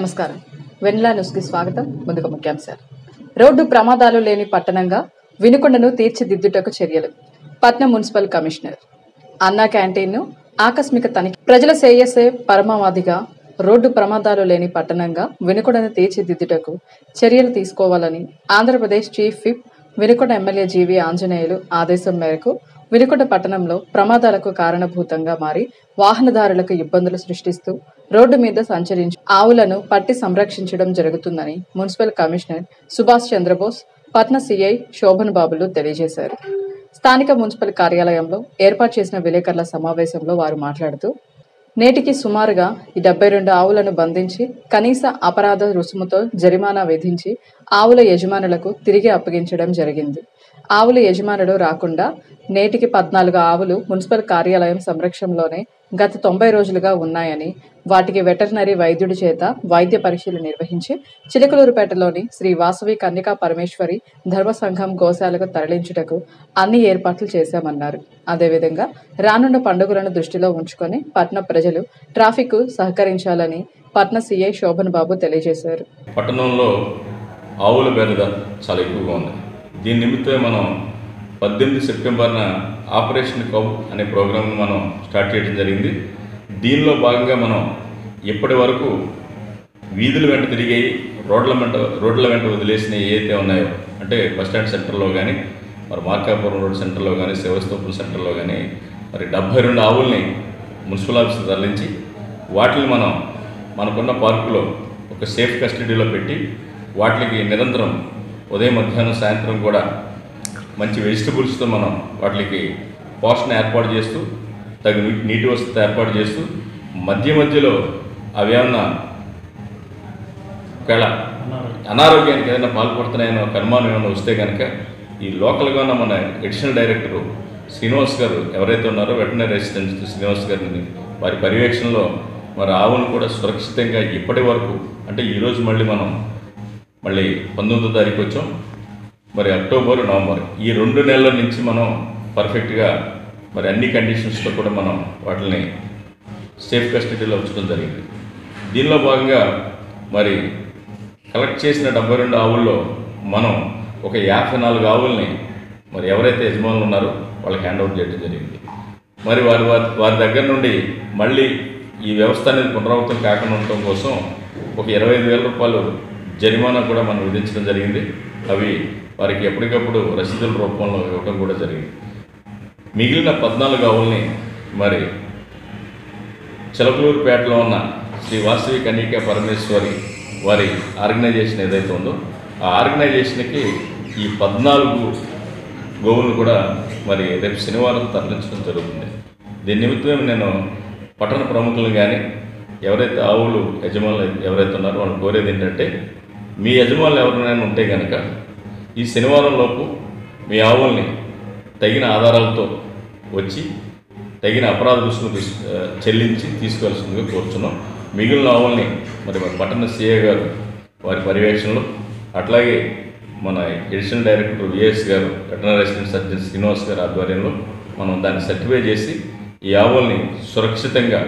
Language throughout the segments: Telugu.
నమస్కారం. వెన్నెల న్యూస్కి స్వాగతం. ముందుగా ముఖ్యాంశాలు. రోడ్డు ప్రమాదాలు లేని పట్టణంగా వినుకొండను తీర్చిదిద్దుటకు చర్యలు. పట్నం మున్సిపల్ కమిషనర్. అన్నా క్యాంటీన్ను ఆకస్మిక తనిఖీ. ప్రజల శ్రేయస్సే పరమావధిగా రోడ్డు ప్రమాదాలు లేని పట్టణంగా వినుకొండను తీర్చిదిద్దుటకు చర్యలు తీసుకోవాలని Andhra Pradesh chief whip Vinukonda MLA GV Anjaneyulu ఆదేశం మేరకు వినుకొండ పట్టణంలో ప్రమాదాలకు కారణభూతంగా మారి వాహనదారులకు ఇబ్బందులు సృష్టిస్తూ రోడ్డు మీద సంచరించి ఆవులను పట్టి సంరక్షించడం జరుగుతుందని మున్సిపల్ కమిషనర్ సుభాష్ చంద్రబోస్, పట్న సిఐ శోభన్ బాబులు తెలియజేశారు. స్థానిక మున్సిపల్ కార్యాలయంలో ఏర్పాటు చేసిన విలేకరుల సమావేశంలో వారు మాట్లాడుతూ, నేటికి సుమారుగా 72 ఆవులను బంధించి కనీస అపరాధ రుసుముతో జరిమానా విధించి ఆవుల యజమానులకు తిరిగి అప్పగించడం జరిగింది. ఆవుల యజమానులు రాకుండా నేటికి 14 ఆవులు మున్సిపల్ కార్యాలయం సంరక్షణలోనే గత 90 రోజులుగా ఉన్నాయని, వాటికి వెటర్నరీ వైద్యుడి చేత వైద్య పరీక్షలు నిర్వహించి చిలకలూరుపేటలోని శ్రీ వాసవి కన్యకా పరమేశ్వరి ధర్మ సంఘం గోశాలకు తరలించుటకు అన్ని ఏర్పాట్లు చేశామన్నారు. అదేవిధంగా రానున్న పండుగలను దృష్టిలో ఉంచుకొని పట్న ప్రజలు ట్రాఫిక్ సహకరించాలని పట్న సిఐ శోభన్ బాబు తెలియజేశారు. పట్టణంలో ఆవుల బెడద చాలా ఎక్కువగా ఉంది. దీని నిమిత్తమే మనం 18 సెప్టెంబర్న ఆపరేషన్ కౌ అనే ప్రోగ్రామ్ను మనం స్టార్ట్ చేయడం జరిగింది. దీనిలో భాగంగా మనం ఇప్పటి వరకు వీధుల వెంట తిరిగి రోడ్ల వెంట వదిలేసిన ఏవైతే ఉన్నాయో, అంటే బస్టాండ్ సెంటర్లో కానీ, మరి మార్కాపురం రోడ్ సెంటర్లో కానీ, శివస్తోపుల సెంటర్లో కానీ మరి 72 ఆవుల్ని మున్సిపల్ ఆఫీస్కి తరలించి వాటిని మనకున్న పార్కులో ఒక సేఫ్ కస్టడీలో పెట్టి వాటికి నిరంతరం ఉదయం, మధ్యాహ్నం, సాయంత్రం కూడా మంచి వెజిటబుల్స్తో మనం వాటికి పోషణ ఏర్పాటు చేస్తూ, తగిన నీటి వసతి ఏర్పాటు చేస్తూ, మధ్యలో అవి ఏమన్నా ఒకవేళ అనారోగ్యానికి ఏదైనా పాల్పడుతున్నాయని ఒక అనుమానం ఏమైనా వస్తే కనుక ఈ లోకల్గా ఉన్న మన అడిషనల్ డైరెక్టరు శ్రీనివాస్ గారు ఎవరైతే ఉన్నారో వెటర్నరీ అసిస్టెంట్ శ్రీనివాస్ గారిని వారి పర్యవేక్షణలో మరి ఆవును కూడా సురక్షితంగా ఇప్పటి వరకు, అంటే ఈరోజు మళ్ళీ 19వ తారీఖు వచ్చాం, మరి అక్టోబర్, నవంబర్ ఈ 2 నెలల నుంచి మనం పర్ఫెక్ట్గా మరి అన్ని కండిషన్స్తో కూడా మనం వాటిని సేఫ్ కస్టడీలో ఉంచడం జరిగింది. దీనిలో భాగంగా మరి కలెక్ట్ చేసిన 72 ఆవుల్లో మనం ఒక 54 ఆవుల్ని మరి ఎవరైతే యజమానులు ఉన్నారో వాళ్ళకి హ్యాండ్ అవుట్ చేయడం జరిగింది. మరి వారి దగ్గర నుండి మళ్ళీ ఈ వ్యవస్థ అనేది పునరావృతం కాకుండా ఉండటం కోసం ఒక 25,000 రూపాయలు జరిమానా కూడా మనం విధించడం జరిగింది. అవి వారికి ఎప్పటికప్పుడు రసీదుల రూపంలో ఇవ్వడం కూడా జరిగింది. మిగిలిన 14 ఆవుల్ని మరి చిలకలూరుపేటలో ఉన్న శ్రీ వాసవి కన్యకా పరమేశ్వరి వారి ఆర్గనైజేషన్ ఏదైతే ఉందో ఆ ఆర్గనైజేషన్కి ఈ 14 గోవులను కూడా మరి రేపు శనివారం తరలించడం జరుగుతుంది. దీని నిమిత్తమే నేను పట్టణ ప్రముఖులను కానీ ఎవరైతే ఆవులు యజమానులు ఎవరైతే ఉన్నారో వాళ్ళు కోరేది ఏంటంటే, మీ యజమానులు ఎవరైనా ఉంటే కనుక ఈ శనివారం లోపు మీ ఆవుల్ని తగిన ఆధారాలతో వచ్చి తగిన అపరాధ రుసుము చెల్లించి తీసుకువెళ్తుందిగా కోరుచున్నాం. మిగిలిన ఆవుల్ని మరి పట్టణ సిఐ గారు వారి పర్యవేక్షణలో, అట్లాగే మన అడిషనల్ డైరెక్టర్ విఎస్ గారు వెటర్నరీ అసిస్టెంట్ సర్జన్ శ్రీనివాస్ గారు ఆధ్వర్యంలో మనం దాన్ని సర్టిఫై చేసి ఈ ఆవుల్ని సురక్షితంగా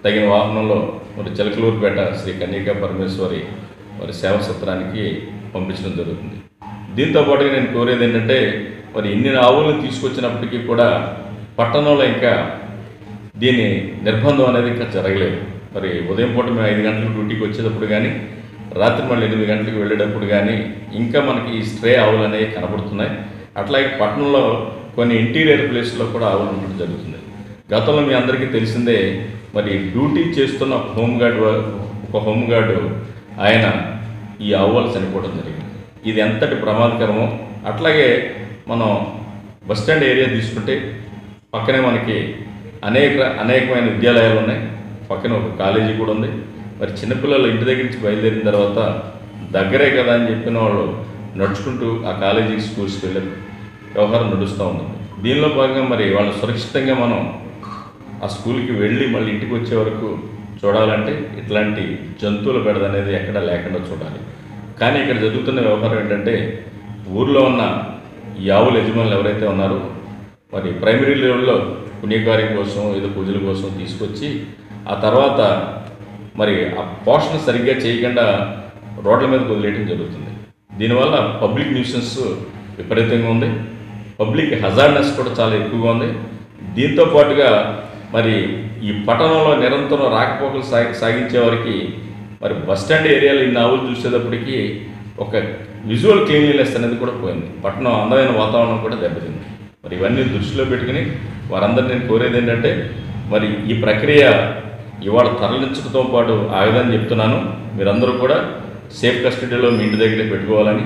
తగిన వాహనంలో మరి చిలకలూరుపేట శ్రీ కన్యకా పరమేశ్వరి మరి సేవా సత్రానికి పంపించడం జరుగుతుంది. దీంతోపాటుగా నేను కోరేది ఏంటంటే, మరి ఇన్ని ఆవులను తీసుకొచ్చినప్పటికీ కూడా పట్టణంలో ఇంకా దీని నిర్బంధం అనేది ఇంకా జరగలేదు. మరి ఉదయం పూట మేము 5 గంటలకు డ్యూటీకి వచ్చేటప్పుడు కానీ, రాత్రి మళ్ళీ 8 గంటలకు వెళ్ళేటప్పుడు కానీ ఇంకా మనకి ఈ స్ట్రే ఆవులు అనేవి కనబడుతున్నాయి. అట్లాగే పట్టణంలో కొన్ని ఇంటీరియర్ ప్లేస్లో కూడా ఆవులు ఉండడం జరుగుతుంది. గతంలో మీ అందరికీ తెలిసిందే, మరి డ్యూటీ చేస్తున్న ఒక హోంగార్డు ఆయన ఈ ఆవులు చనిపోవడం జరిగింది. ఇది ఎంతటి ప్రమాదకరమో. అట్లాగే మనం బస్టాండ్ ఏరియా తీసుకుంటే పక్కనే మనకి అనేకమైన విద్యాలయాలు ఉన్నాయి, పక్కన ఒక కాలేజీ కూడా ఉంది. మరి చిన్నపిల్లలు ఇంటి దగ్గర నుంచి బయలుదేరిన తర్వాత దగ్గరే కదా అని చెప్పిన వాళ్ళు నడుచుకుంటూ ఆ కాలేజీ స్కూల్స్కి వెళ్ళే వ్యవహారం నడుస్తూ ఉంది. దీనిలో భాగంగా మరి వాళ్ళు సురక్షితంగా మనం ఆ స్కూల్కి వెళ్ళి మళ్ళీ ఇంటికి వచ్చే వరకు చూడాలంటే ఇట్లాంటి జంతువుల బెడద అనేది ఎక్కడా లేకుండా చూడాలి. కానీ ఇక్కడ జరుగుతున్న వ్యవహారం ఏంటంటే, ఊర్లో ఉన్న ఈ ఆవుల యజమానులు ఎవరైతే ఉన్నారో మరి ప్రైమరీ లెవెల్లో పుణ్యకార్యం కోసం ఏదో పూజల కోసం తీసుకొచ్చి ఆ తర్వాత మరి ఆ పోషణ సరిగ్గా చేయకుండా రోడ్ల మీద వదిలేయడం జరుగుతుంది. దీనివల్ల పబ్లిక్ న్యూసెన్స్ విపరీతంగా ఉంది, పబ్లిక్ హజార్డ్నెస్ కూడా చాలా ఎక్కువగా ఉంది. దీంతో పాటుగా మరి ఈ పట్టణంలో నిరంతరం రాకపోకలు సాగించే వారికి మరి బస్టాండ్ ఏరియాలో ఇన్ని ఆవులు చూసేటప్పటికీ ఒక విజువల్ క్లీన్లీనెస్ అనేది కూడా పోయింది. పట్టణం అందమైన వాతావరణం కూడా దెబ్బతింది. మరి ఇవన్నీ దృష్టిలో పెట్టుకుని వారందరూ నేను కోరేది ఏంటంటే మరి ఈ ప్రక్రియ ఇవాళ తరలించడంతో పాటు ఆగదని చెప్తున్నాను. మీరందరూ కూడా సేఫ్ కస్టడీలో మీ ఇంటి దగ్గరే పెట్టుకోవాలని,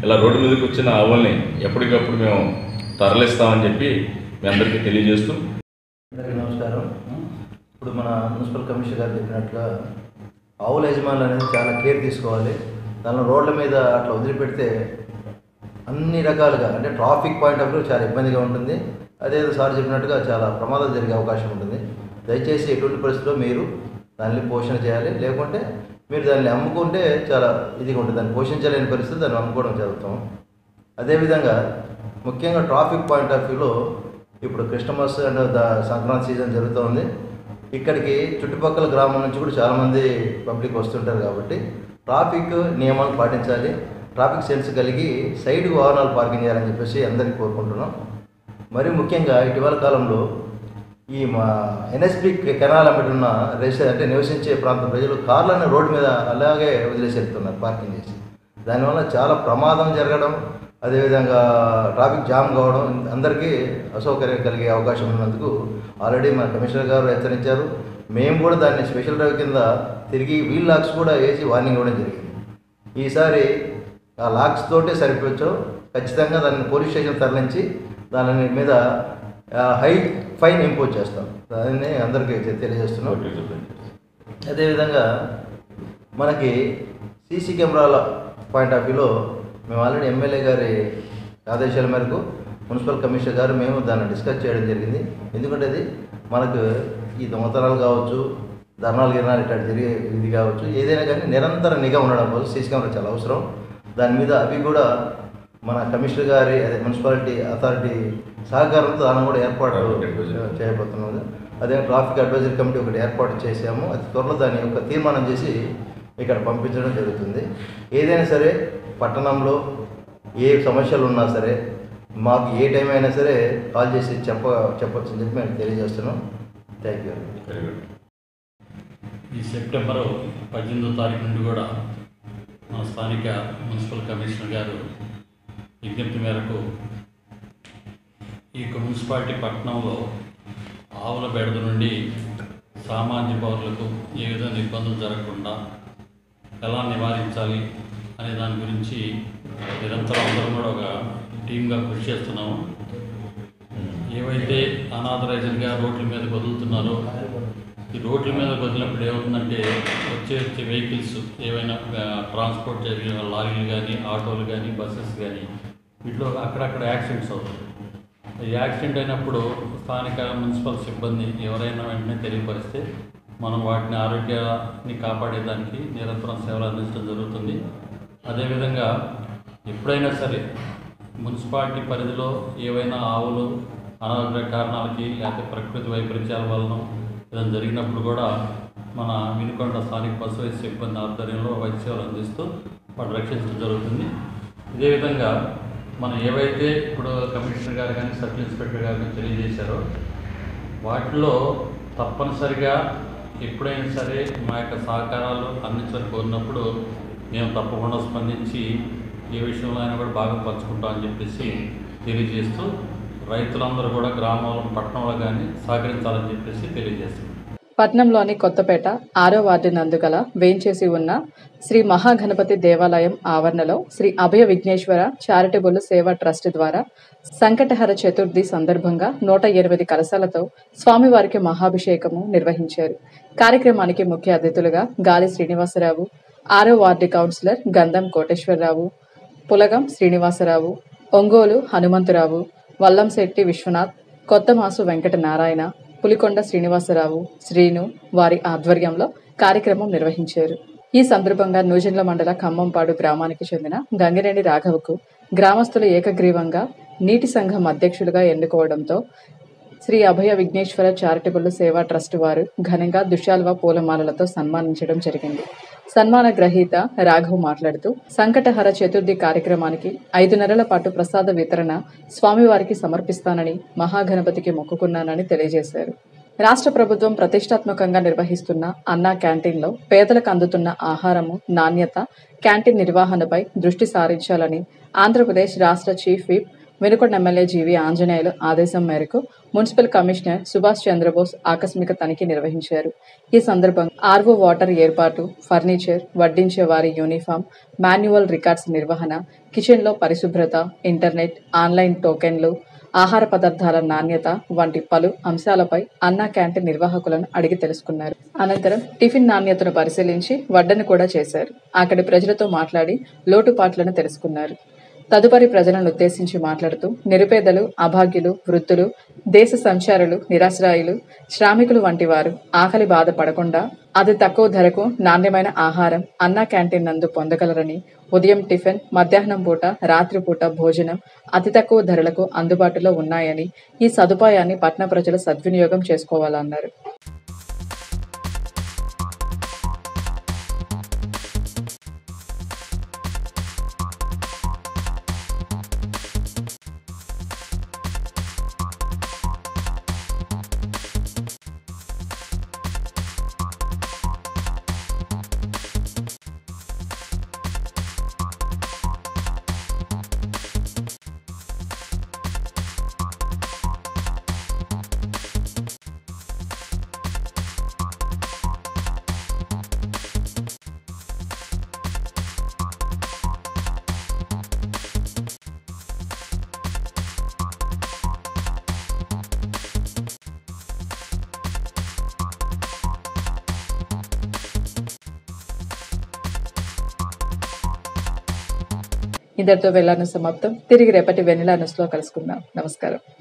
ఇలా రోడ్డు మీదకి వచ్చిన ఆవుల్ని ఎప్పటికప్పుడు మేము తరలిస్తామని చెప్పి మీ అందరికీ తెలియజేస్తూ. అందరికీ నమస్కారం. ఇప్పుడు మన మున్సిపల్ కమిషనర్ గారు చెప్పినట్లుగా ఆవుల యజమానులు అనేది చాలా కేర్ తీసుకోవాలి. దానిలో రోడ్ల మీద అట్లా వదిలిపెడితే అన్ని రకాలుగా అంటే ట్రాఫిక్ పాయింట్ ఆఫ్ వ్యూ చాలా ఇబ్బందిగా ఉంటుంది. అదేదో సార్ చెప్పినట్టుగా చాలా ప్రమాదాలు జరిగే అవకాశం ఉంటుంది. దయచేసి ఎటువంటి పరిస్థితుల్లో మీరు దాన్ని పోషణ చేయాలి, లేకుంటే మీరు దాన్ని అమ్ముకుంటే చాలా ఇదిగా ఉంటుంది. దాన్ని పోషించలేని పరిస్థితి, దాన్ని అమ్ముకోవడం జరుగుతాం. అదేవిధంగా ముఖ్యంగా ట్రాఫిక్ పాయింట్ ఆఫ్ వ్యూలో ఇప్పుడు క్రిస్టమస్ అండ్ సంక్రాంతి సీజన్ జరుగుతుంది. ఇక్కడికి చుట్టుపక్కల గ్రామం నుంచి కూడా చాలామంది పబ్లిక్ వస్తుంటారు కాబట్టి ట్రాఫిక్ నియమాలు పాటించాలి. ట్రాఫిక్ సెన్స్ కలిగి సైడ్కి వాహనాలు పార్కింగ్ చేయాలని చెప్పేసి అందరికీ కోరుకుంటున్నాం. మరి ముఖ్యంగా ఇటీవల కాలంలో ఈ మా ఎన్ఎస్పి కెనాల్ అమ్మటున్న అంటే నివసించే ప్రాంత ప్రజలు కార్లను రోడ్డు మీద అలాగే వదిలేసి వెళ్తున్నారు పార్కింగ్ చేసి. దానివల్ల చాలా ప్రమాదం జరగడం, అదేవిధంగా ట్రాఫిక్ జామ్ కావడం, అందరికీ అసౌకర్యం కలిగే అవకాశం ఉన్నందుకు ఆల్రెడీ మన కమిషనర్ గారు హెచ్చరించారు. మేము కూడా దాన్ని స్పెషల్ డ్రైవ్ కింద తిరిగి వీల్ లాక్స్ కూడా వేసి వార్నింగ్ ఇవ్వడం జరిగింది. ఈసారి ఆ లాక్స్ తోటే సరిపోవచ్చు, ఖచ్చితంగా దాన్ని పోలీస్ స్టేషన్ తరలించి దాని మీద హై ఫైన్ ఇంపోజ్ చేస్తాం. దాన్ని అందరికీ తెలియజేస్తున్నాం. అదేవిధంగా మనకి సీసీ కెమెరాల పాయింట్ ఆఫ్ వ్యూలో మేము ఆల్రెడీ ఎమ్మెల్యే గారి ఆదేశాల మేరకు మున్సిపల్ కమిషనర్ గారు మేము దాన్ని డిస్కస్ చేయడం జరిగింది. ఎందుకంటే అది మనకు ఈ దొంగతనాలు కావచ్చు, ధర్నాలు గిరణాలు ఇట్లా జరిగే ఇది కావచ్చు, ఏదైనా కానీ నిరంతర నిఘా ఉండడం కోసం సీసీ కెమెరా చాలా అవసరం. దాని మీద అవి కూడా మన కమిషనర్ గారి అదే మున్సిపాలిటీ అథారిటీ సహకారంతో దాన్ని కూడా ఏర్పాటు చేయబోతున్నాము. అదే ట్రాఫిక్ అడ్వైజరీ కమిటీ ఒకటి ఏర్పాటు చేసాము. అతి త్వరలో దాని యొక్క తీర్మానం చేసి ఇక్కడ పంపించడం జరుగుతుంది. ఏదైనా సరే పట్టణంలో ఏ సమస్యలు ఉన్నా సరే మాకు ఏ టైం అయినా సరే కాల్ చేసి చెప్పొచ్చు అని చెప్పి మేము తెలియజేస్తున్నాం. Thank you. ఈ సెప్టెంబరు 18వ తారీఖు నుండి కూడా మా స్థానిక మున్సిపల్ కమిషనర్ గారు విజ్ఞప్తి మేరకు ఈ మున్సిపాలిటీ పట్టణంలో ఆవుల బెడద నుండి సామాన్య పౌరులకు ఏ విధంగా ఇబ్బందులు జరగకుండా ఎలా నివారించాలి అనే దాని గురించి నిరంతరం అందరం కూడా ఒక టీమ్గా కృషి చేస్తున్నాము. ఏవైతే అనాథరైజ్డ్గా రోడ్ల మీద వదులుతున్నారో ఈ రోడ్ల మీద వదిలినప్పుడు ఏమవుతుందంటే వచ్చే వెహికల్స్ ఏవైనా ట్రాన్స్పోర్ట్ జరిగిన లారీలు కానీ, ఆటోలు కానీ, బస్సెస్ కానీ వీటిలో అక్కడక్కడ యాక్సిడెంట్స్ అవుతాయి. ఈ యాక్సిడెంట్ అయినప్పుడు స్థానిక మున్సిపల్ సిబ్బంది ఎవరైనా వెంటనే తెలియపరిస్తే మనం వాటిని ఆరోగ్యాన్ని కాపాడేదానికి నిరంతరం సేవలు అందించడం జరుగుతుంది. అదేవిధంగా ఎప్పుడైనా సరే మున్సిపాలిటీ పరిధిలో ఏవైనా ఆవులు అనారోగ్య కారణాలకి లేకపోతే ప్రకృతి వైపరీత్యాల వలన ఏదైనా జరిగినప్పుడు కూడా మన వినుకొండ స్థానిక పశువైద్య సిబ్బంది ఆధ్వర్యంలో వైద్య సేవలు అందిస్తూ వాటిని రక్షించడం జరుగుతుంది. ఇదే విధంగా మనం ఏవైతే ఇప్పుడు కమిషనర్ గారు కానీ సబ్ ఇన్స్పెక్టర్ గారు కానీ తెలియజేశారో వాటిలో తప్పనిసరిగా ఎప్పుడైనా సరే మా యొక్క సహకారాలు అందించాలని కోరినప్పుడు మేము తప్పకుండా స్పందించి ఏ విషయంలో అయినా కూడా బాగా పంచుకుంటామని చెప్పేసి తెలియజేస్తూ రైతులందరూ కూడా గ్రామంలో పట్టణంలో కానీ సహకరించాలని చెప్పేసి తెలియజేస్తున్నాం. పట్నంలోని కొత్తపేట 6వ వార్డు నందుగల వేంచేసి ఉన్న శ్రీ మహాగణపతి దేవాలయం ఆవరణలో శ్రీ అభయ విఘ్నేశ్వర చారిటబుల్ సేవా ట్రస్ట్ ద్వారా సంకటహర చతుర్థి సందర్భంగా 180 కలశాలతో స్వామివారికి మహాభిషేకము నిర్వహించారు. కార్యక్రమానికి ముఖ్య అతిథులుగా గాలి శ్రీనివాసరావు, 6వ వార్డు కౌన్సిలర్ గంధం కోటేశ్వరరావు, పులగం శ్రీనివాసరావు, ఒంగోలు హనుమంతరావు, వల్లంశెట్టి విశ్వనాథ్, కొత్తమాసు వెంకట నారాయణ, పులికొండ శ్రీనివాసరావు, శ్రీను వారి ఆధ్వర్యంలో కార్యక్రమం నిర్వహించారు. ఈ సందర్భంగా నూజెండ్ల మండల ఖమ్మంపాడు గ్రామానికి చెందిన గంగినేని రాఘవకు గ్రామస్తులు ఏకగ్రీవంగా నీటి సంఘం అధ్యక్షులుగా ఎన్నుకోవడంతో శ్రీ అభయ విఘ్నేశ్వర చారిటబుల్ సేవా ట్రస్ట్ వారు ఘనంగా దుశాల్వ పూలమాలలతో సన్మానించడం జరిగింది. సన్మాన గ్రహీత రాఘవ్ మాట్లాడుతూ సంకటహర చతుర్థి కార్యక్రమానికి 5 నెలల పాటు ప్రసాద వితరణ స్వామివారికి సమర్పిస్తానని మహాగణపతికి మొక్కుకున్నానని తెలియజేశారు. రాష్ట్ర ప్రభుత్వం ప్రతిష్టాత్మకంగా నిర్వహిస్తున్న అన్నా క్యాంటీన్లో పేదలకు అందుతున్న ఆహారము నాణ్యత, క్యాంటీన్ నిర్వహణపై దృష్టి సారించాలని ఆంధ్రప్రదేశ్ రాష్ట్ర chief whip Vinukonda MLA GV Anjaneyulu ఆదేశం మేరకు మున్సిపల్ కమిషనర్ సుభాష్ చంద్రబోస్ ఆకస్మిక తనిఖీ నిర్వహించారు. ఈ సందర్భంగా ఆర్వో వాటర్ ఏర్పాటు, ఫర్నిచర్, వడ్డించే వారి యూనిఫామ్, మాన్యువల్ రికార్డ్స్ నిర్వహణ, కిచెన్లో పరిశుభ్రత, ఇంటర్నెట్, ఆన్లైన్ టోకెన్లు, ఆహార పదార్థాల నాణ్యత వంటి పలు అంశాలపై అన్నా క్యాంటీన్ నిర్వాహకులను అడిగి తెలుసుకున్నారు. అనంతరం టిఫిన్ నాణ్యతను పరిశీలించి వడ్డన కూడా చేశారు. అక్కడి ప్రజలతో మాట్లాడి లోటుపాట్లను తెలుసుకున్నారు. తదుపరి ప్రజలను ఉద్దేశించి మాట్లాడుతూ నిరుపేదలు, అభాగ్యులు, వృద్ధులు, దేశ సంచారులు, నిరాశ్రయులు, శ్రామికులు వంటి వారు ఆకలి బాధ పడకుండా అతి తక్కువ ధరకు నాణ్యమైన ఆహారం అన్నా క్యాంటీన్ నందు పొందగలరని, ఉదయం టిఫిన్, మధ్యాహ్నం పూట, రాత్రిపూట భోజనం అతి తక్కువ ధరలకు అందుబాటులో ఉన్నాయని, ఈ సదుపాయాన్ని పట్టణ ప్రజలు సద్వినియోగం చేసుకోవాలన్నారు. ఇంతటితో వెళ్లాను సమాప్తం. తిరిగి రేపటి వెన్నెలా న్యూస్లో కలుసుకుందాం. నమస్కారం.